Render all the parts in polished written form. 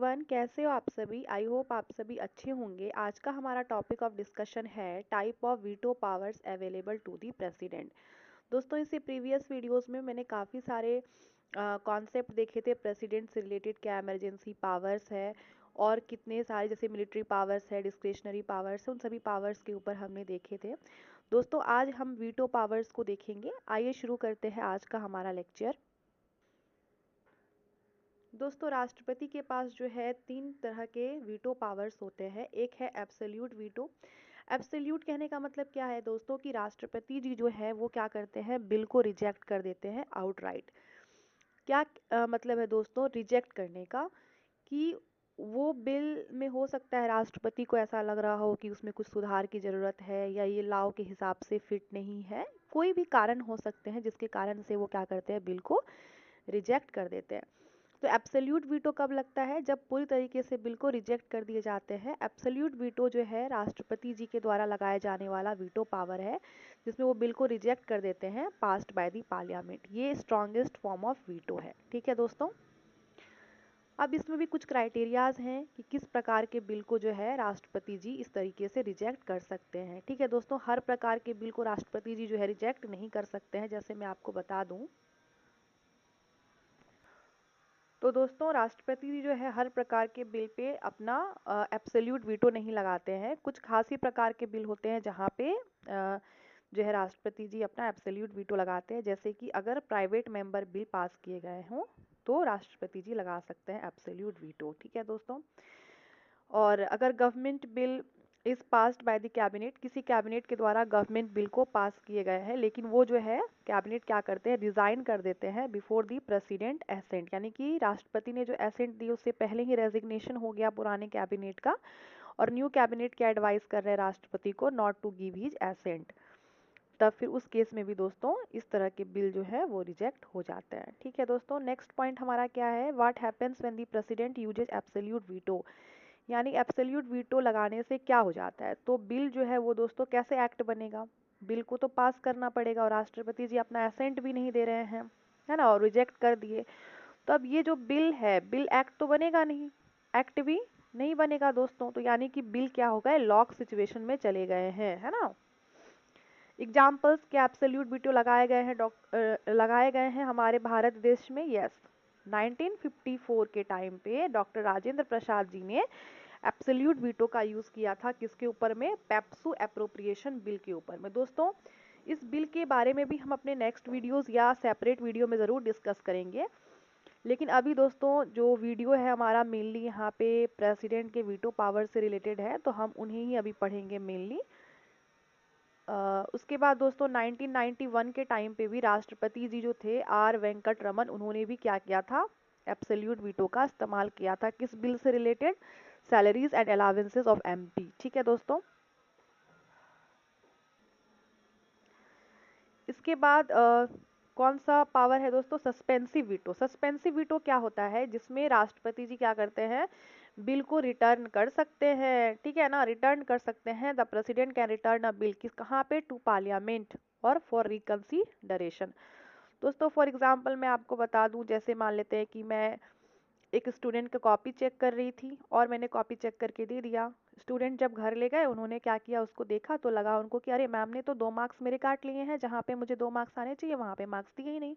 Everyone, कैसे हो आप सभी। आई होप आप सभी अच्छे होंगे। आज का हमारा टॉपिक ऑफ डिस्कशन है type of veto powers available to the president. दोस्तों, इससे प्रीवियस वीडियोस में मैंने काफ़ी सारे कॉन्सेप्ट देखे थे प्रेसिडेंट से रिलेटेड। क्या इमरजेंसी पावर्स है और कितने सारे जैसे मिलिट्री पावर्स है, डिस्क्रिशनरी पावर्स है, उन सभी पावर्स के ऊपर हमने देखे थे। दोस्तों, आज हम वीटो पावर्स को देखेंगे। आइए शुरू करते हैं आज का हमारा लेक्चर। दोस्तों, राष्ट्रपति के पास जो है 3 तरह के वीटो पावर्स होते हैं। एक है एब्सोल्यूट वीटो। एब्सोल्यूट कहने का मतलब क्या है दोस्तों, कि राष्ट्रपति जी जो है वो क्या करते हैं, बिल को रिजेक्ट कर देते हैं आउटराइट। क्या मतलब है दोस्तों रिजेक्ट करने का, कि वो बिल में हो सकता है राष्ट्रपति को ऐसा लग रहा हो कि उसमें कुछ सुधार की ज़रूरत है या ये लॉ के हिसाब से फिट नहीं है। कोई भी कारण हो सकते हैं जिसके कारण से वो क्या करते हैं, बिल को रिजेक्ट कर देते हैं। तो एब्सोल्यूट वीटो कब लगता है, जब पूरी तरीके से बिल को रिजेक्ट कर दिए जाते हैं। एब्सोल्यूट वीटो जो है राष्ट्रपति जी के द्वारा लगाए जाने वाला वीटो पावर है, जिसमें वो बिल को रिजेक्ट कर देते हैं पास्ड बाय द पार्लियामेंट। ये स्ट्रॉन्गेस्ट फॉर्म ऑफ वीटो है। ठीक है दोस्तों, अब इसमें भी कुछ क्राइटेरियाज हैं कि किस प्रकार के बिल को जो है राष्ट्रपति जी इस तरीके से रिजेक्ट कर सकते हैं। ठीक है दोस्तों, हर प्रकार के बिल को राष्ट्रपति जी जो है रिजेक्ट नहीं कर सकते हैं, जैसे मैं आपको बता दूं। तो दोस्तों, राष्ट्रपति जी जो है हर प्रकार के बिल पे अपना एब्सोल्यूट वीटो नहीं लगाते हैं। कुछ खास ही प्रकार के बिल होते हैं जहाँ पे जो है राष्ट्रपति जी अपना एब्सोल्यूट वीटो लगाते हैं। जैसे कि अगर प्राइवेट मेंबर बिल पास किए गए हों तो राष्ट्रपति जी लगा सकते हैं एब्सोल्यूट वीटो। ठीक है दोस्तों, और अगर government bill is passed by the cabinet, किसी कैबिनेट के द्वारा गवर्नमेंट बिल को पास किए गए हैं, लेकिन वो जो है कैबिनेट क्या करते हैं, रिजाइन कर देते हैं बिफोर द प्रेसिडेंट एसेंट, यानी कि राष्ट्रपति ने जो एसेंट दी उससे पहले ही रेजिग्नेशन हो गया पुराने कैबिनेट का, और न्यू कैबिनेट क्या एडवाइस कर रहे हैं राष्ट्रपति को, not to give his assent. तब फिर उस केस में भी दोस्तों इस तरह के बिल जो है वो रिजेक्ट हो जाते हैं। ठीक है दोस्तों, नेक्स्ट पॉइंट हमारा क्या है, what happens when the president uses absolute veto. यानी एब्सोल्यूट वीटो लगाने से क्या हो जाता है, तो बिल जो है वो दोस्तों कैसे एक्ट बनेगा। बिल को तो पास करना पड़ेगा और राष्ट्रपति जी अपना एसेंट भी नहीं दे रहे हैं, है ना, और रिजेक्ट कर दिए। तो अब ये जो बिल है, बिल एक्ट तो बनेगा नहीं, एक्ट भी नहीं बनेगा दोस्तों। तो यानी कि बिल क्या हो गए, लॉक सिचुएशन में चले गए हैं, है ना। एग्जाम्पल्स के एब्सोल्यूट वीटो लगाए गए हैं लगाए गए हैं हमारे भारत देश में। यस, 1954 के टाइम पे डॉक्टर राजेंद्र प्रसाद जी ने एब्सोल्यूट वीटो का यूज किया था। किसके ऊपर में, पेप्सू अप्रोप्रिएशन बिल के ऊपर में। दोस्तों, इस बिल के बारे में भी हम अपने नेक्स्ट वीडियोस या सेपरेट वीडियो में ज़रूर डिस्कस करेंगे। लेकिन अभी दोस्तों जो वीडियो है हमारा मेनली यहाँ पे प्रेसिडेंट के वीटो पावर से रिलेटेड है, तो हम उन्हें ही अभी पढ़ेंगे मेनली। उसके बाद दोस्तों 1991 के टाइम पे भी राष्ट्रपति जी जो थे आर वेंकट रमन, उन्होंने भी क्या किया था, एब्सोल्यूट वीटो का इस्तेमाल किया था। किस बिल से related, salaries and allowances of MP. ठीक है दोस्तों, इसके बाद कौन सा पावर है दोस्तों, सस्पेंसिव वीटो। सस्पेंसिव वीटो क्या होता है, जिसमें राष्ट्रपति जी क्या करते हैं, बिल को रिटर्न कर सकते हैं। ठीक है ना, रिटर्न कर सकते हैं। The president can return a bill, किस कहाँ पे, टू पार्लियामेंट और फॉर रिकंसिडरेशन। दोस्तों फॉर एग्जांपल मैं आपको बता दूं, जैसे मान लेते हैं कि मैं एक स्टूडेंट का कॉपी चेक कर रही थी और मैंने कॉपी चेक करके दे दिया। स्टूडेंट जब घर ले गए, उन्होंने क्या किया, उसको देखा तो लगा उनको कि अरे मैम ने तो 2 मार्क्स मेरे काट लिए हैं, जहाँ पे मुझे 2 मार्क्स आने चाहिए वहाँ पे मार्क्स दिए ही नहीं।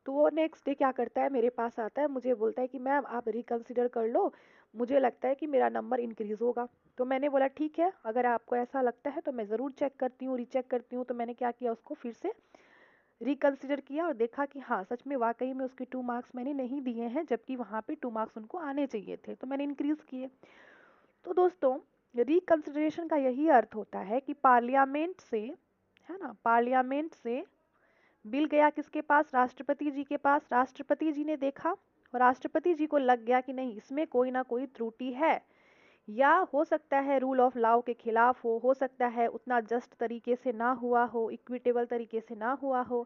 तो वो नेक्स्ट डे क्या करता है, मेरे पास आता है, मुझे बोलता है कि मैम आप रिकंसिडर कर लो, मुझे लगता है कि मेरा नंबर इंक्रीज होगा। तो मैंने बोला ठीक है, अगर आपको ऐसा लगता है तो मैं ज़रूर चेक करती हूँ, रीचेक करती हूँ। तो मैंने क्या किया, उसको फिर से रिकंसिडर किया और देखा कि हाँ सच में वाकई में उसके 2 मार्क्स मैंने नहीं दिए हैं, जबकि वहाँ पे 2 मार्क्स उनको आने चाहिए थे, तो मैंने इंक्रीज किए। तो दोस्तों, रिकंसिडरेशन का यही अर्थ होता है कि पार्लियामेंट से, है ना, पार्लियामेंट से बिल गया किसके पास, राष्ट्रपति जी के पास। राष्ट्रपति जी ने देखा और राष्ट्रपति जी को लग गया कि नहीं, इसमें कोई ना कोई त्रुटि है, या हो सकता है रूल ऑफ लॉ के खिलाफ हो सकता है उतना जस्ट तरीके से ना हुआ हो, इक्विटेबल तरीके से ना हुआ हो।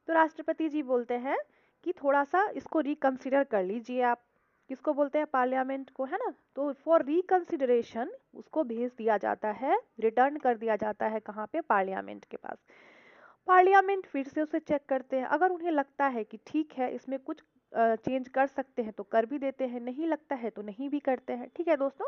तो राष्ट्रपति जी बोलते हैं कि थोड़ा सा इसको रिकंसिडर कर लीजिए आप। किसको बोलते हैं, पार्लियामेंट को, है ना। तो फॉर रिकंसिडरेशन उसको भेज दिया जाता है, रिटर्न कर दिया जाता है, कहाँ पे, पार्लियामेंट के पास। पार्लियामेंट फिर से उसे चेक करते हैं। अगर उन्हें लगता है कि ठीक है, इसमें कुछ चेंज कर सकते हैं तो कर भी देते हैं, नहीं लगता है तो नहीं भी करते हैं। ठीक है दोस्तों,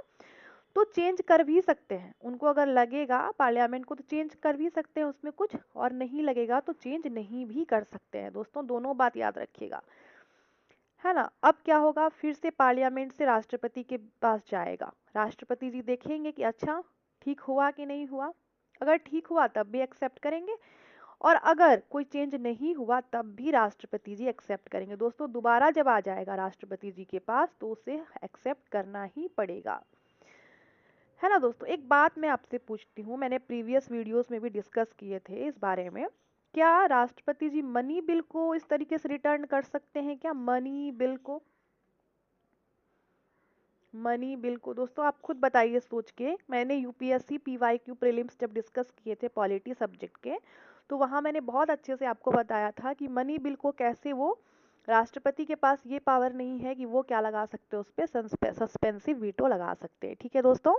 तो चेंज कर भी सकते हैं, उनको अगर लगेगा पार्लियामेंट को तो चेंज कर भी सकते हैं उसमें कुछ, और नहीं लगेगा तो चेंज नहीं भी कर सकते हैं दोस्तों, दोनों बात याद रखिएगा, है ना। अब क्या होगा, फिर से पार्लियामेंट से राष्ट्रपति के पास जाएगा, राष्ट्रपति जी देखेंगे कि अच्छा ठीक हुआ कि नहीं हुआ, अगर ठीक हुआ तब भी एक्सेप्ट करेंगे, और अगर कोई चेंज नहीं हुआ तब भी राष्ट्रपति जी एक्सेप्ट करेंगे। दोस्तों दोबारा जब आ जाएगा राष्ट्रपति जी के पास तो उसे एक्सेप्ट करना ही पड़ेगा, है ना दोस्तों। एक बात मैं आपसे पूछती हूँ, मैंने प्रीवियस वीडियोस में भी डिस्कस किए थे इस बारे में, क्या राष्ट्रपति जी मनी बिल को इस तरीके से रिटर्न कर सकते हैं क्या, मनी बिल को, मनी बिल को दोस्तों आप खुद बताइए सोच के। मैंने यूपीएससी पीवाईक्यू प्रीलिम्स जब डिस्कस किए थे पॉलिटी सब्जेक्ट के, तो वहां मैंने बहुत अच्छे से आपको बताया था कि मनी बिल को कैसे वो, राष्ट्रपति के पास ये पावर नहीं है कि वो क्या लगा सकते हैं, उस पर सस्पेंसिव वीटो लगा सकते हैं। ठीक है दोस्तों,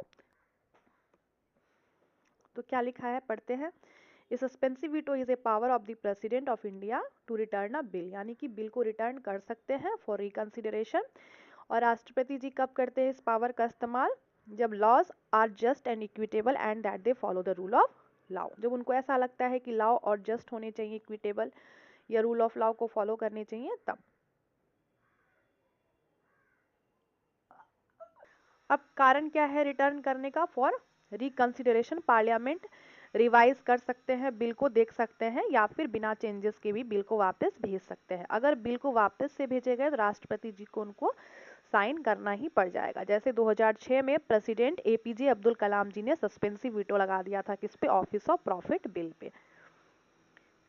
तो क्या लिखा है पढ़ते हैं। A suspensive veto is a power of the president of India to return a bill, यानी कि बिल को रिटर्न कर सकते हैं फॉर रिकंसिडरेशन। और राष्ट्रपति जी कब करते हैं इस पावर का इस्तेमाल, जब laws are just and equitable and that they follow the rule of law, जब उनको ऐसा लगता है कि लॉ और जस्ट होने चाहिए, इक्विटेबल या रूल ऑफ लॉ को फॉलो करने चाहिए तब। अब कारण क्या है रिटर्न करने का, फॉर रिकंसिडरेशन, पार्लियामेंट रिवाइज कर सकते हैं बिल को, देख सकते हैं, या फिर बिना चेंजेस के भी बिल को वापस भेज सकते हैं। अगर बिल को वापस से भेजे गए तो राष्ट्रपति जी को उनको साइन करना ही पड़ जाएगा। जैसे 2006 में प्रेसिडेंट एपीजे अब्दुल कलाम जी ने सस्पेंसिव वीटो लगा दिया था किस पे, office of profit bill pay,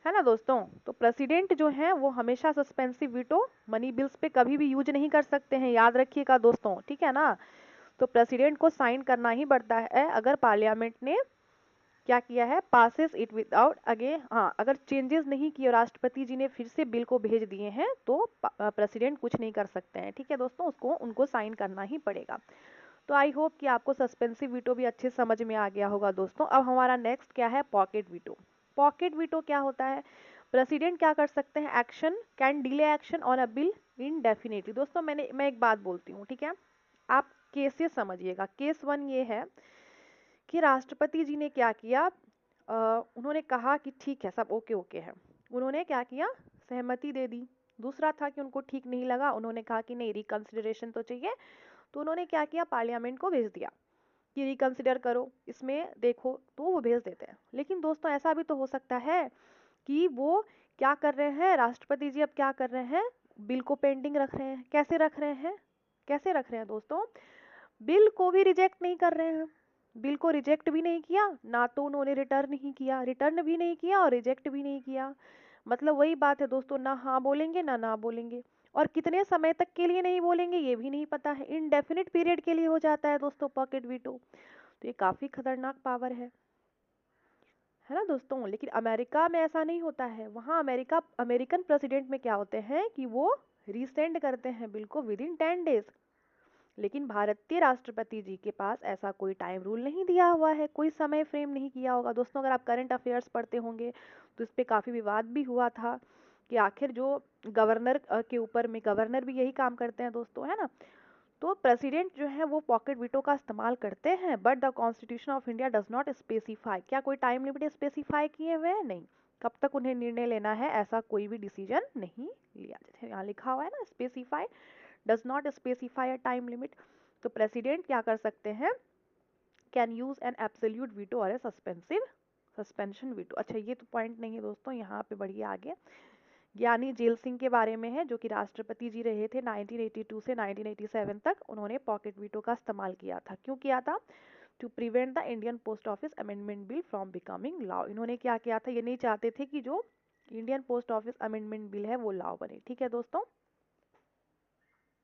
है ना दोस्तों। तो प्रेसिडेंट जो है वो हमेशा सस्पेंसिव वीटो मनी बिल्स पे कभी भी यूज नहीं कर सकते हैं, याद रखिएगा दोस्तों, ठीक है ना। तो प्रेसिडेंट को साइन करना ही पड़ता है अगर पार्लियामेंट ने क्या किया है, पासेस इट विदाउट अगेन, हाँ अगर चेंजेस नहीं किए राष्ट्रपति जी ने फिर से बिल को भेज दिए हैं तो प्रेसिडेंट कुछ नहीं कर सकते हैं। ठीक है दोस्तों, उसको उनको साइन करना ही पड़ेगा। तो आई होप कि आपको सस्पेंसिव वीटो भी अच्छे समझ में आ गया होगा दोस्तों। अब हमारा नेक्स्ट क्या है, पॉकेट वीटो। पॉकेट वीटो क्या होता है, प्रेसिडेंट क्या कर सकते हैं, action can delay action on a bill indefinitely. दोस्तों मैं एक बात बोलती हूँ, ठीक है, आप केसेस समझिएगा। केस वन ये है कि राष्ट्रपति जी ने क्या किया, उन्होंने कहा कि ठीक है सब ओके ओके है, उन्होंने क्या किया, सहमति दे दी। दूसरा था कि उनको ठीक नहीं लगा, उन्होंने कहा कि नहीं रिकंसिडरेशन तो चाहिए, तो उन्होंने क्या किया, पार्लियामेंट को भेज दिया कि रिकंसिडर करो, इसमें देखो, तो वो भेज देते हैं। लेकिन दोस्तों ऐसा भी तो हो सकता है कि वो क्या कर रहे हैं, राष्ट्रपति जी अब क्या कर रहे हैं, बिल को पेंडिंग रख रहे हैं। कैसे रख रहे हैं, कैसे रख रहे हैं दोस्तों, बिल को भी रिजेक्ट नहीं कर रहे हैं, बिल को रिजेक्ट भी नहीं किया, ना तो उन्होंने रिटर्न नहीं किया, रिटर्न भी नहीं किया और रिजेक्ट भी नहीं किया। मतलब वही बात है दोस्तों, ना हाँ बोलेंगे ना ना बोलेंगे, और कितने समय तक के लिए नहीं बोलेंगे ये भी नहीं पता है, इनडेफिनिट पीरियड के लिए हो जाता है दोस्तों पॉकेट वीटो। तो ये काफी खतरनाक पावर है ना दोस्तों। लेकिन अमेरिका में ऐसा नहीं होता है, वहाँ अमेरिका अमेरिकन प्रेसिडेंट में क्या होते हैं कि वो रिसेंड करते हैं बिल को विद इन 10 डेज। लेकिन भारतीय राष्ट्रपति जी के पास ऐसा कोई टाइम रूल नहीं दिया हुआ है, कोई समय फ्रेम नहीं किया होगा दोस्तों। अगर आप करंट अफेयर्स पढ़ते होंगे तो इस पे काफ़ी विवाद भी हुआ था कि आखिर जो गवर्नर के ऊपर में, गवर्नर भी यही काम करते हैं दोस्तों, है ना। तो प्रेसिडेंट जो है वो पॉकेट वीटो का इस्तेमाल करते हैं, but the constitution of India does not specify, क्या कोई टाइम लिमिट स्पेसिफाई किए हुए हैं, नहीं, कब तक उन्हें निर्णय लेना है ऐसा कोई भी डिसीजन नहीं लिया। जैसे यहाँ लिखा हुआ है ना, specify, does not specify a time limit. तो प्रेसिडेंट क्या कर सकते हैं, can use an absolute veto और ए सस्पेंशन वीटो। अच्छा ये तो पॉइंट नहीं है दोस्तों, यहाँ पे बढ़िए आगे ज्ञानी जेल सिंह के बारे में है, जो कि राष्ट्रपति जी रहे थे 1982 से 1987 तक। उन्होंने पॉकेट वीटो का इस्तेमाल किया था, क्यों किया था, to prevent the Indian post office amendment bill from becoming law. इन्होंने क्या किया था, ये नहीं चाहते थे कि जो Indian post office amendment bill है वो लॉ बने। ठीक है दोस्तों,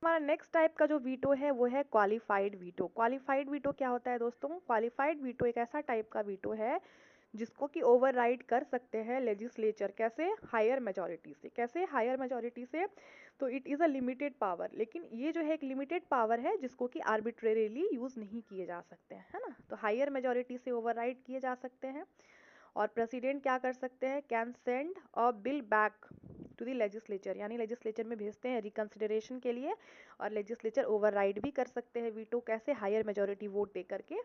हमारा नेक्स्ट टाइप का जो वीटो है वो है क्वालिफाइड वीटो। क्वालिफाइड वीटो क्या होता है दोस्तों, क्वालिफाइड वीटो एक ऐसा टाइप का वीटो है जिसको कि ओवरराइड कर सकते हैं लेजिस्लेचर, कैसे, हायर मेजोरिटी से। कैसे हायर मेजोरिटी से, तो it is a limited power, लेकिन ये जो है एक लिमिटेड पावर है जिसको कि आर्बिट्रेरीली यूज नहीं किए जा सकते हैं, है ना। तो हायर मेजोरिटी से ओवरराइड किए जा सकते हैं। और प्रेसिडेंट क्या कर सकते हैं, can send a bill back to the legislature, यानी लेजिस्लेचर में भेजते हैं रिकंसिडरेशन के लिए, और लेजिस्लेचर ओवरराइड भी कर सकते हैं वीटो, कैसे, हायर मेजोरिटी वोट दे करके।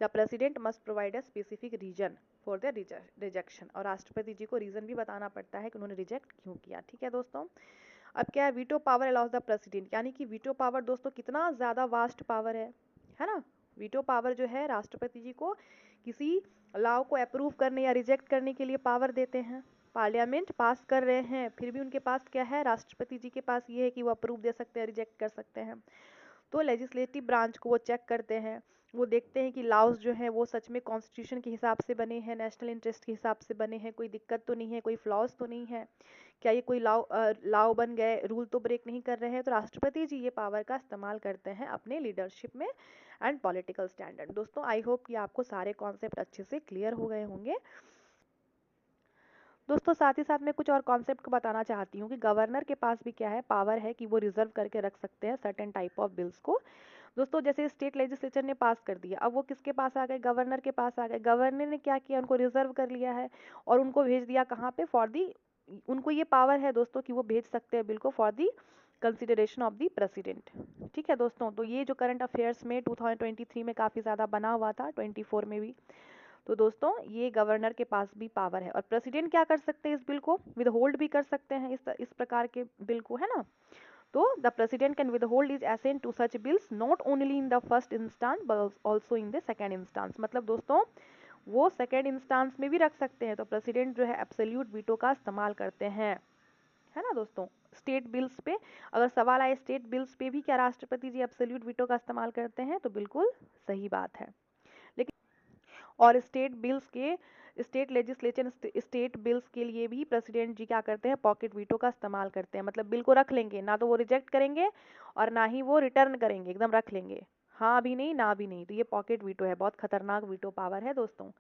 The president must provide a specific reason for the rejection, और राष्ट्रपति जी को रीजन भी बताना पड़ता है कि उन्होंने रिजेक्ट क्यों किया। ठीक है दोस्तों, अब क्या है, veto power allows the president, यानी कि वीटो पावर दोस्तों कितना ज़्यादा वास्ट पावर है ना। वीटो पावर जो है राष्ट्रपति जी को किसी लॉ को अप्रूव करने या रिजेक्ट करने के लिए पावर देते हैं। पार्लियामेंट पास कर रहे हैं, फिर भी उनके पास क्या है, राष्ट्रपति जी के पास ये है कि वो अप्रूव दे सकते हैं, रिजेक्ट कर सकते हैं। तो लेजिस्लेटिव ब्रांच को वो चेक करते हैं, वो देखते हैं कि लॉज जो हैं वो सच में कॉन्स्टिट्यूशन के हिसाब से बने हैं, नेशनल इंटरेस्ट के हिसाब से बने हैं, कोई दिक्कत तो नहीं है, कोई फ्लॉज तो नहीं है, क्या ये कोई लॉ बन गए, रूल तो ब्रेक नहीं कर रहे हैं। तो राष्ट्रपति जी ये पावर का इस्तेमाल करते हैं अपने लीडरशिप में एंड पॉलिटिकल स्टैंडर्ड। दोस्तों आई होप कि आपको सारे कॉन्सेप्ट अच्छे से क्लियर हो गए होंगे। दोस्तों साथ ही साथ मैं कुछ और कॉन्सेप्ट को बताना चाहती हूँ कि गवर्नर के पास भी क्या है, पावर है कि वो रिजर्व करके रख सकते हैं सर्टेन टाइप ऑफ बिल्स को। दोस्तों जैसे स्टेट लेजिस्लेचर ने पास कर दिया, अब वो किसके पास आ गए, गवर्नर के पास आ गए। गवर्नर ने क्या किया, उनको रिजर्व कर लिया है और उनको भेज दिया कहाँ पे, फॉर दी, उनको ये पावर है दोस्तों कि वो भेज सकते हैं बिल को for the consideration of the president. ठीक है दोस्तों, तो ये जो करंट अफेयर्स में 2023 में काफ़ी ज़्यादा बना हुआ था, 24 में भी। तो दोस्तों ये गवर्नर के पास भी पावर है, और प्रेसिडेंट क्या कर सकते हैं, इस बिल को विद होल्ड भी कर सकते हैं, इस प्रकार के बिल को, है ना। तो the president can withhold his assent to such bills not only in the first instance but also in the second instance, मतलब दोस्तों वो सेकेंड इंस्टांस में भी रख सकते हैं। तो प्रेसिडेंट जो है एब्सोल्यूट वीटो का इस्तेमाल करते हैं, है ना दोस्तों। स्टेट बिल्स पे अगर सवाल आए, स्टेट बिल्स पे भी क्या राष्ट्रपति जी एब्सोल्यूट वीटो का इस्तेमाल करते हैं, तो बिल्कुल सही बात है। लेकिन और स्टेट लेजिस्लेचर स्टेट बिल्स के लिए भी प्रेसिडेंट जी क्या करते हैं, पॉकेट वीटो का इस्तेमाल करते हैं, मतलब बिल को रख लेंगे, ना तो वो रिजेक्ट करेंगे और ना ही वो रिटर्न करेंगे, एकदम रख लेंगे, हाँ भी नहीं ना भी नहीं। तो ये पॉकेट वीटो है, बहुत खतरनाक वीटो पावर है दोस्तों।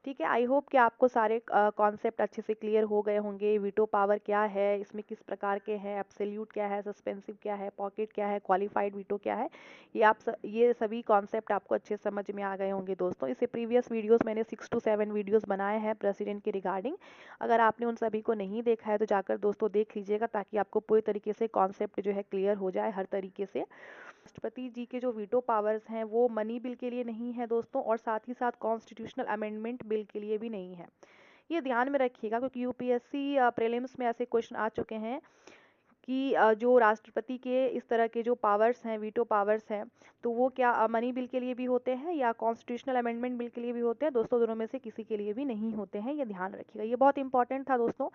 ठीक है, आई होप कि आपको सारे कॉन्सेप्ट अच्छे से क्लियर हो गए होंगे। वीटो पावर क्या है, इसमें किस प्रकार के हैं, एब्सोल्यूट क्या है, सस्पेंसिव क्या है, पॉकेट क्या है, क्वालिफाइड वीटो क्या है, ये सभी कॉन्सेप्ट आपको अच्छे समझ में आ गए होंगे दोस्तों। इससे प्रीवियस वीडियोस मैंने 6 to 7 वीडियोस बनाए हैं प्रेसिडेंट के रिगार्डिंग। अगर आपने उन सभी को नहीं देखा है तो जाकर दोस्तों देख लीजिएगा, ताकि आपको पूरी तरीके से कॉन्सेप्ट जो है क्लियर हो जाए हर तरीके से। राष्ट्रपति जी के जो वीटो पावर्स हैं वो मनी बिल के लिए नहीं है दोस्तों, और साथ ही साथ कॉन्स्टिट्यूशनल अमेंडमेंट बिल के लिए भी नहीं है। ये ध्यान में रखिएगा, क्योंकि यूपीएससी प्रीलिम्स में ऐसे क्वेश्चन आ चुके हैं कि जो राष्ट्रपति के इस तरह के जो पावर्स हैं, वीटो पावर्स हैं, तो वो क्या मनी बिल के लिए भी होते हैं या कॉन्स्टिट्यूशनल अमेंडमेंट बिल के लिए भी होते हैं। दोस्तों दोनों में से किसी के लिए भी नहीं होते हैं, ये ध्यान रखिएगा, ये बहुत इंपॉर्टेंट था दोस्तों।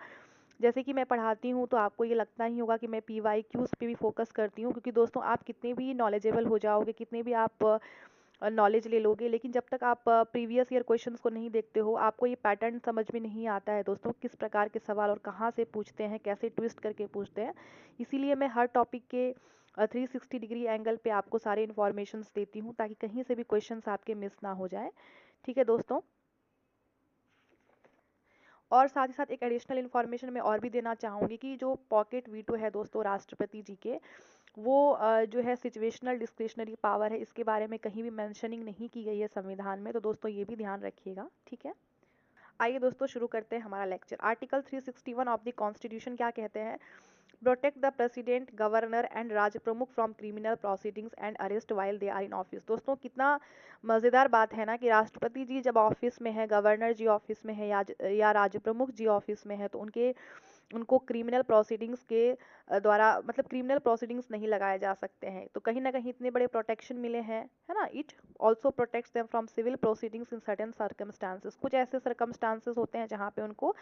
जैसे कि मैं पढ़ाती हूँ तो आपको ये लगता ही होगा कि मैं PYQs पे भी फोकस करती हूँ, क्योंकि दोस्तों आप कितने भी नॉलेजेबल हो जाओगे, कितने भी आप नॉलेज ले लोगे, लेकिन जब तक आप प्रीवियस ईयर क्वेश्चंस को नहीं देखते हो, आपको ये पैटर्न समझ में नहीं आता है दोस्तों, किस प्रकार के सवाल और कहाँ से पूछते हैं, कैसे ट्विस्ट करके पूछते हैं। इसीलिए मैं हर टॉपिक के 360 डिग्री एंगल पे आपको सारे इन्फॉर्मेशन देती हूँ, ताकि कहीं से भी क्वेश्चंस आपके मिस ना हो जाए। ठीक है दोस्तों, और साथ ही साथ एक एडिशनल इन्फॉर्मेशन मैं और भी देना चाहूँगी कि जो पॉकेट वीटो है दोस्तों राष्ट्रपति जी के, वो जो है सिचुएशनल डिस्क्रिशनरी पावर है, इसके बारे में कहीं भी मेंशनिंग नहीं की गई है संविधान में, तो दोस्तों ये भी ध्यान रखिएगा। ठीक है, आइए दोस्तों शुरू करते हैं हमारा lecture. Article 361 of the constitution क्या कहते हैं, protect the president, governor and राज्य प्रमुख from criminal proceedings and arrest while they are in office. दोस्तों कितना मज़ेदार बात है ना कि राष्ट्रपति जी जब ऑफिस में है, गवर्नर जी ऑफिस में है, या राज्य प्रमुख जी ऑफिस में है, तो उनको क्रिमिनल प्रोसीडिंग्स के द्वारा, मतलब क्रिमिनल प्रोसीडिंग्स नहीं लगाए जा सकते हैं। तो कहीं ना कहीं इतने बड़े प्रोटेक्शन मिले हैं, है ना। It also protects them from civil proceedings in certain circumstances. कुछ ऐसे सर्कमस्टांसेस होते हैं जहाँ पे उनको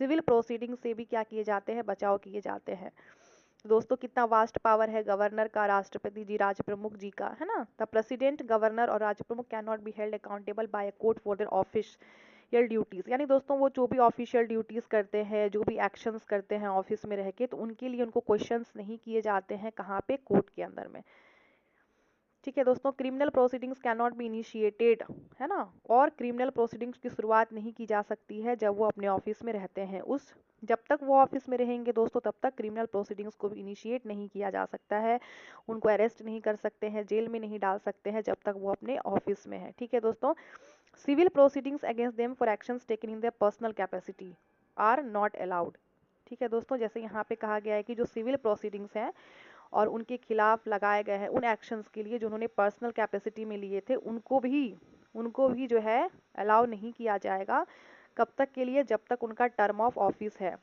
सिविल प्रोसीडिंग से भी क्या किए जाते हैं, बचाव किए जाते हैं। दोस्तों कितना वास्ट पावर है गवर्नर का, राष्ट्रपति जी, राज्य प्रमुख जी का, है ना। द प्रेसिडेंट, गवर्नर और राज्य प्रमुख cannot be held accountable by a court for their official duties, यानी दोस्तों वो जो भी ऑफिशियल ड्यूटीज करते हैं, जो भी एक्शंस करते हैं ऑफिस में रह के, तो उनके लिए उनको क्वेश्चंस नहीं किए जाते हैं, कहाँ पे, कोर्ट के अंदर में। ठीक है दोस्तों, criminal proceedings can not be initiated, है ना, और क्रिमिनल प्रोसीडिंग्स की शुरुआत नहीं की जा सकती है जब वो अपने ऑफिस में रहते हैं, उस जब तक वो ऑफिस में रहेंगे दोस्तों तब तक क्रिमिनल प्रोसीडिंग्स को भी इनिशिएट नहीं किया जा सकता है, उनको अरेस्ट नहीं कर सकते हैं, जेल में नहीं डाल सकते हैं जब तक वो अपने ऑफिस में है। ठीक है दोस्तों, civil proceedings against them for actions taken in their personal capacity are not allowed. ठीक है दोस्तों, जैसे यहाँ पे कहा गया है कि जो सिविल प्रोसीडिंग्स हैं और उनके खिलाफ लगाए गए हैं उन एक्शंस के लिए जो उन्होंने पर्सनल कैपेसिटी में लिए थे, उनको भी जो है अलाउ नहीं किया जाएगा। कब तक के लिए? जब तक उनका टर्म ऑफ ऑफिस है।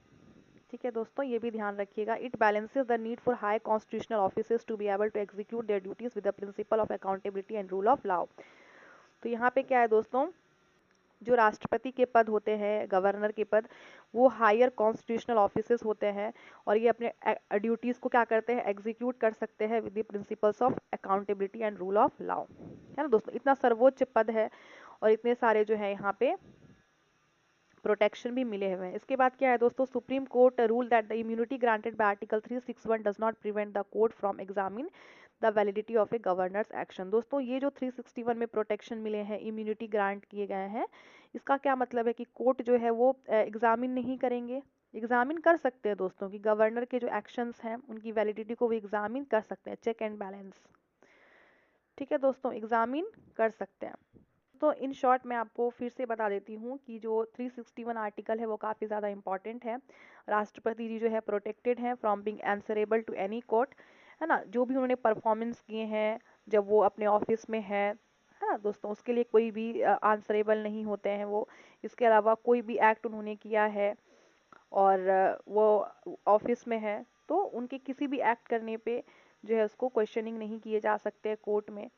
ठीक है दोस्तों, ये भी ध्यान रखिएगा। It balances the need for high constitutional officers to be able to execute their duties with the principle of accountability and rule of law. तो यहाँ पे क्या है दोस्तों, जो राष्ट्रपति के पद होते हैं, गवर्नर के पद, वो हायर कॉन्स्टिट्यूशनल ऑफिसर्स होते हैं और ये अपने ड्यूटीज को क्या करते हैं, एग्जीक्यूट कर सकते हैं with the principles of accountability and rule of law. है ना दोस्तों, इतना सर्वोच्च पद है और इतने सारे जो है यहाँ पे प्रोटेक्शन भी मिले हुए हैं। इसके बाद क्या है दोस्तों, supreme court rule that the immunity granted by article 361 does not prevent the court from examine the validity of A governors action. दोस्तों ये जो 361 में प्रोटेक्शन मिले हैं, इम्यूनिटी ग्रांट किए गए हैं, इसका क्या मतलब है कि कोर्ट जो है वो एग्जामिन नहीं करेंगे। एग्जामिन कर सकते हैं दोस्तों कि गवर्नर के जो एक्शंस हैं उनकी वैलिडिटी को वो एग्जामिन कर सकते हैं, चेक एंड बैलेंस। ठीक है दोस्तों, एग्जामिन कर सकते हैं। तो इन शॉर्ट मैं आपको फिर से बता देती हूँ कि जो 361 आर्टिकल है वो काफ़ी ज़्यादा इंपॉर्टेंट है। राष्ट्रपति जी जो है प्रोटेक्टेड हैं from being answerable to any court, है ना। जो भी उन्होंने परफॉर्मेंस किए हैं जब वो अपने ऑफिस में है ना दोस्तों, उसके लिए कोई भी आंसरेबल नहीं होते हैं वो। इसके अलावा कोई भी एक्ट उन्होंने किया है और वो ऑफिस में है तो उनके किसी भी एक्ट करने पे जो है उसको क्वेश्चनिंग नहीं किए जा सकते कोर्ट में।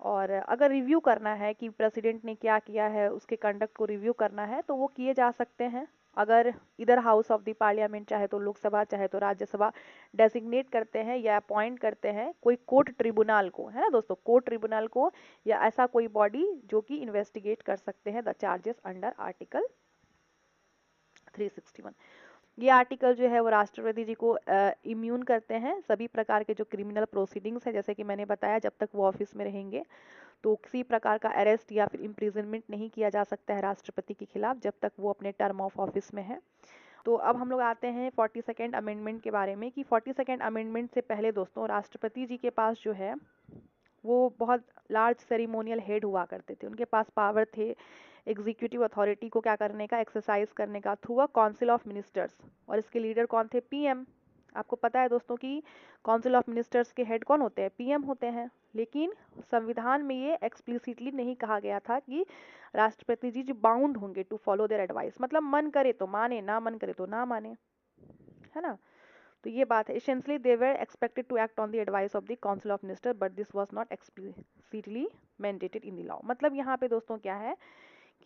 और अगर रिव्यू करना है कि प्रेसिडेंट ने क्या किया है, उसके कंडक्ट को रिव्यू करना है तो वो किए जा सकते हैं। अगर इधर हाउस ऑफ द पार्लियामेंट, चाहे तो लोकसभा चाहे तो राज्यसभा, डेजिग्नेट करते हैं या अपॉइंट करते हैं कोई कोर्ट ट्रिब्यूनल को, है ना दोस्तों, कोर्ट ट्रिब्यूनल को या ऐसा कोई बॉडी जो कि इन्वेस्टिगेट कर सकते हैं द चार्जेस अंडर आर्टिकल 361। ये आर्टिकल जो है वो राष्ट्रपति जी को इम्यून करते हैं सभी प्रकार के जो क्रिमिनल प्रोसीडिंग्स है, जैसे कि मैंने बताया जब तक वो ऑफिस में रहेंगे तो किसी प्रकार का अरेस्ट या फिर इम्प्रिजनमेंट नहीं किया जा सकता है राष्ट्रपति के खिलाफ जब तक वो अपने टर्म ऑफ ऑफिस में है। तो अब हम लोग आते हैं 42nd अमेंडमेंट के बारे में कि 42nd अमेंडमेंट से पहले दोस्तों राष्ट्रपति जी के पास जो है वो बहुत लार्ज सेरिमोनियल हेड हुआ करते थे। उनके पास पावर थे एग्जीक्यूटिव अथॉरिटी को क्या करने का, एक्सरसाइज करने का through a council of ministers. और इसके लीडर कौन थे? पीएम। आपको पता है दोस्तों कि काउंसिल ऑफ मिनिस्टर्स के हेड कौन होते हैं? पीएम होते हैं। लेकिन संविधान में ये एक्सप्लिसिटली नहीं कहा गया था कि राष्ट्रपति जी बाउंड होंगे टू फॉलो देयर एडवाइस, मतलब मन करे तो माने, ना मन करे तो ना माने, है ना। तो ये बात है, essentially they were expected to act on the advice of the council of minister but this was not explicitly mandated in the law. मतलब यहाँ पे दोस्तों क्या है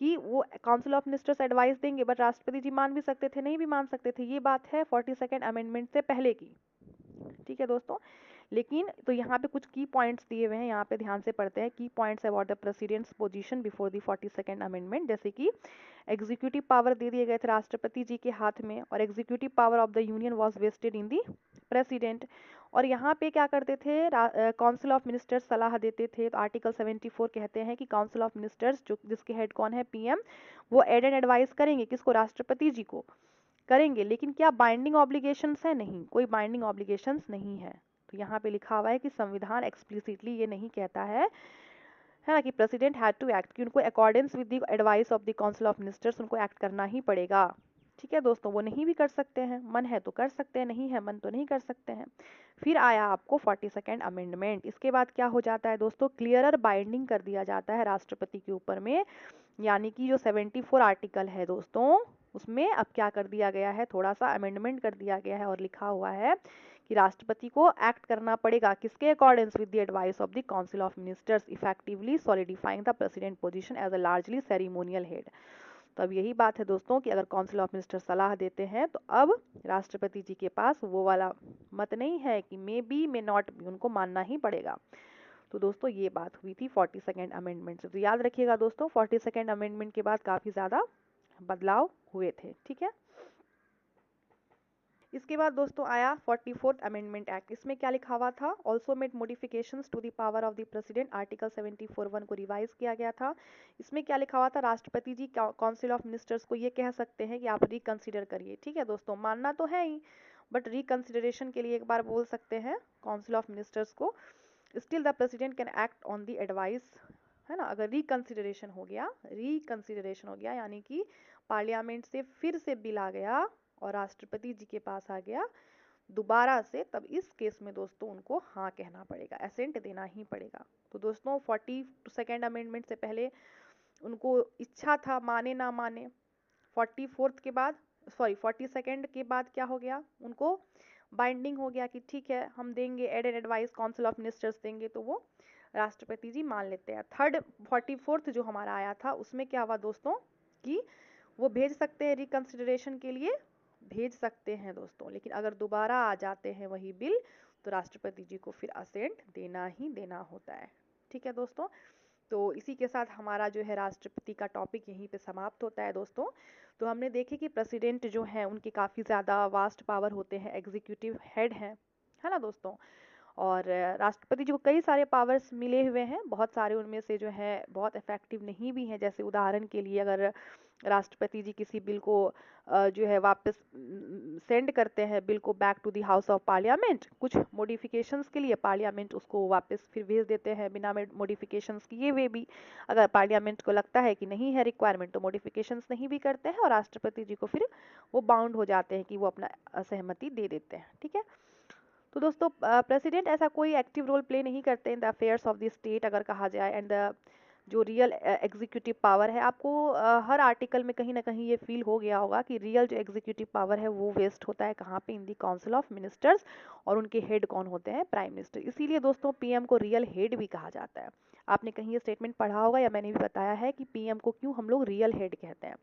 कि वो काउंसिल ऑफ मिनिस्टर्स एडवाइस देंगे बट राष्ट्रपति जी मान भी सकते थे, नहीं भी मान सकते थे। ये बात है 42nd अमेंडमेंट से पहले की। ठीक है दोस्तों, लेकिन तो यहाँ पे कुछ की पॉइंट्स दिए हुए हैं, यहाँ पे ध्यान से पढ़ते हैं की points about the president's position before the 42nd amendment. जैसे कि एग्जीक्यूटिव पावर दे दिए गए थे राष्ट्रपति जी के हाथ में और executive power of the union was vested in the president. और यहाँ पे क्या करते थे, काउंसिल ऑफ मिनिस्टर्स सलाह देते थे। तो आर्टिकल 74 कहते हैं कि काउंसिल ऑफ मिनिस्टर्स जो जिसके हेड कौन है? पीएम, वो एड एंड एडवाइस करेंगे किसको? राष्ट्रपति जी को करेंगे। लेकिन क्या बाइंडिंग ऑब्लिगेशंस है? नहीं, कोई बाइंडिंग ऑब्लिगेशंस नहीं है। तो यहाँ पे लिखा हुआ है कि संविधान एक्सप्लिसिटली ये नहीं कहता है ना कि प्रेसिडेंट हैड टू एक्ट, कि उनको accordance with the advice of the council of ministers उनको एक्ट करना ही पड़ेगा। ठीक है दोस्तों, वो नहीं भी कर सकते हैं, मन है तो कर सकते हैं, नहीं है मन तो नहीं कर सकते हैं। फिर आया आपको 42nd अमेंडमेंट। इसके बाद क्या हो जाता है दोस्तों, क्लियरर बाइंडिंग कर दिया जाता है राष्ट्रपति के ऊपर में। यानी कि जो 74 आर्टिकल है दोस्तों उसमें अब क्या कर दिया गया है, थोड़ा सा अमेंडमेंट कर दिया गया है और लिखा हुआ है कि राष्ट्रपति को एक्ट करना पड़ेगा किसके accordance? With the advice of the council of ministers, effectively solidifying the president position as a largely ceremonial head. तो अब यही बात है दोस्तों कि अगर काउंसिल ऑफ मिनिस्टर सलाह देते हैं तो अब राष्ट्रपति जी के पास वो वाला मत नहीं है कि may be may not be, उनको मानना ही पड़ेगा। तो दोस्तों ये बात हुई थी 42nd अमेंडमेंट से। तो याद रखिएगा दोस्तों 42nd अमेंडमेंट के बाद काफ़ी ज़्यादा बदलाव हुए थे। ठीक है, इसके बाद दोस्तों आया 44th अमेंडमेंट एक्ट। इसमें क्या लिखा हुआ था? Also made modifications to the power of the president, article 74(1) को रिवाइज किया गया था। इसमें क्या लिखा हुआ था? राष्ट्रपति जी काउंसिल ऑफ मिनिस्टर्स को ये कह सकते हैं कि आप रिकंसिडर करिए। ठीक है दोस्तों, मानना तो है ही, बट रिकंसिडरेशन के लिए एक बार बोल सकते हैं काउंसिल ऑफ मिनिस्टर्स को। Still the president can act on the advice, है ना। अगर रिकंसिडरेशन हो गया यानी कि पार्लियामेंट से फिर से बिल आ गया और राष्ट्रपति जी के पास आ गया दोबारा से, तब इस केस में दोस्तों उनको हाँ कहना पड़ेगा, एसेंट देना ही पड़ेगा। तो दोस्तों 42nd अमेंडमेंट से पहले उनको इच्छा था, माने ना माने। 42nd के बाद क्या हो गया? उनको बाइंडिंग हो गया कि ठीक है हम देंगे, aid and advice council of ministers देंगे, तो वो राष्ट्रपति जी मान लेते हैं। 44th जो हमारा आया था उसमें क्या हुआ दोस्तों कि वो भेज सकते हैं रिकंसिडरेशन के लिए, भेज सकते हैं दोस्तों, लेकिन अगर दोबारा आ जाते हैं वही बिल तो राष्ट्रपति जी को फिर असेंट देना ही देना होता है। ठीक है दोस्तों, तो इसी के साथ हमारा जो है राष्ट्रपति का टॉपिक यहीं पे समाप्त होता है दोस्तों। तो हमने देखे कि प्रेसिडेंट जो है उनके काफ़ी ज़्यादा वास्ट पावर होते हैं, एग्जीक्यूटिव हेड हैं, है ना दोस्तों। और राष्ट्रपति जी को कई सारे पावर्स मिले हुए हैं, बहुत सारे उनमें से जो है बहुत इफेक्टिव नहीं भी हैं। जैसे उदाहरण के लिए अगर राष्ट्रपति जी किसी बिल को जो है वापस सेंड करते हैं बिल को back to the house of parliament कुछ मॉडिफिकेशंस के लिए, पार्लियामेंट उसको वापस फिर भेज देते हैं बिना मॉडिफिकेशंस किए हुए भी। अगर पार्लियामेंट को लगता है कि नहीं है रिक्वायरमेंट तो मॉडिफिकेशंस नहीं भी करते हैं और राष्ट्रपति जी को फिर वो बाउंड हो जाते हैं कि वो अपना असहमति दे देते हैं। ठीक है, तो दोस्तों प्रेसिडेंट ऐसा कोई एक्टिव रोल प्ले नहीं करते in the affairs of the state अगर कहा जाए। एंड जो रियल एग्जीक्यूटिव पावर है, आपको हर आर्टिकल में कहीं ना कहीं ये फील हो गया होगा कि रियल जो एग्जीक्यूटिव पावर है वो वेस्ट होता है कहाँ पे? इन दी काउंसिल ऑफ मिनिस्टर्स। और उनके हेड कौन होते हैं? Prime minister. इसीलिए दोस्तों पीएम को रियल हेड भी कहा जाता है। आपने कहीं ये स्टेटमेंट पढ़ा होगा या मैंने भी बताया है कि पीएम को क्यों हम लोग रियल हेड कहते हैं।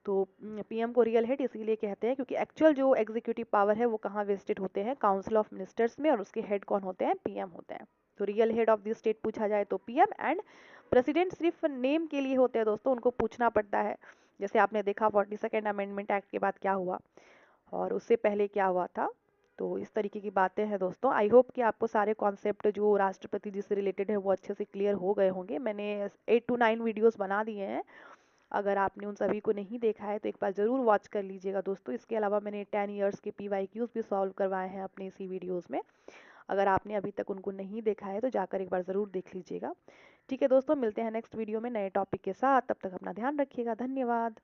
तो पीएम को रियल हेड इसीलिए कहते हैं क्योंकि एक्चुअल जो एग्जीक्यूटिव पावर है वो कहाँ वेस्टेड होते हैं? काउंसिल ऑफ मिनिस्टर्स में, और उसके हेड कौन होते हैं? पीएम होते हैं। तो real head of the state पूछा जाए तो पीएम, एंड प्रेसिडेंट सिर्फ नेम के लिए होते हैं दोस्तों, उनको पूछना पड़ता है। जैसे आपने देखा 42nd अमेंडमेंट एक्ट के बाद क्या हुआ और उससे पहले क्या हुआ था। तो इस तरीके की बातें हैं दोस्तों। आई होप कि आपको सारे कॉन्सेप्ट जो राष्ट्रपति जी से रिलेटेड है वो अच्छे से क्लियर हो गए होंगे। मैंने 8 to 9 वीडियोस बना दिए हैं, अगर आपने उन सभी को नहीं देखा है तो एक बार ज़रूर वॉच कर लीजिएगा दोस्तों। इसके अलावा मैंने 10 इयर्स के PYQs भी सॉल्व करवाए हैं अपने इसी वीडियोस में। अगर आपने अभी तक उनको नहीं देखा है तो जाकर एक बार ज़रूर देख लीजिएगा। ठीक है दोस्तों, मिलते हैं नेक्स्ट वीडियो में नए टॉपिक के साथ। तब तक अपना ध्यान रखिएगा। धन्यवाद।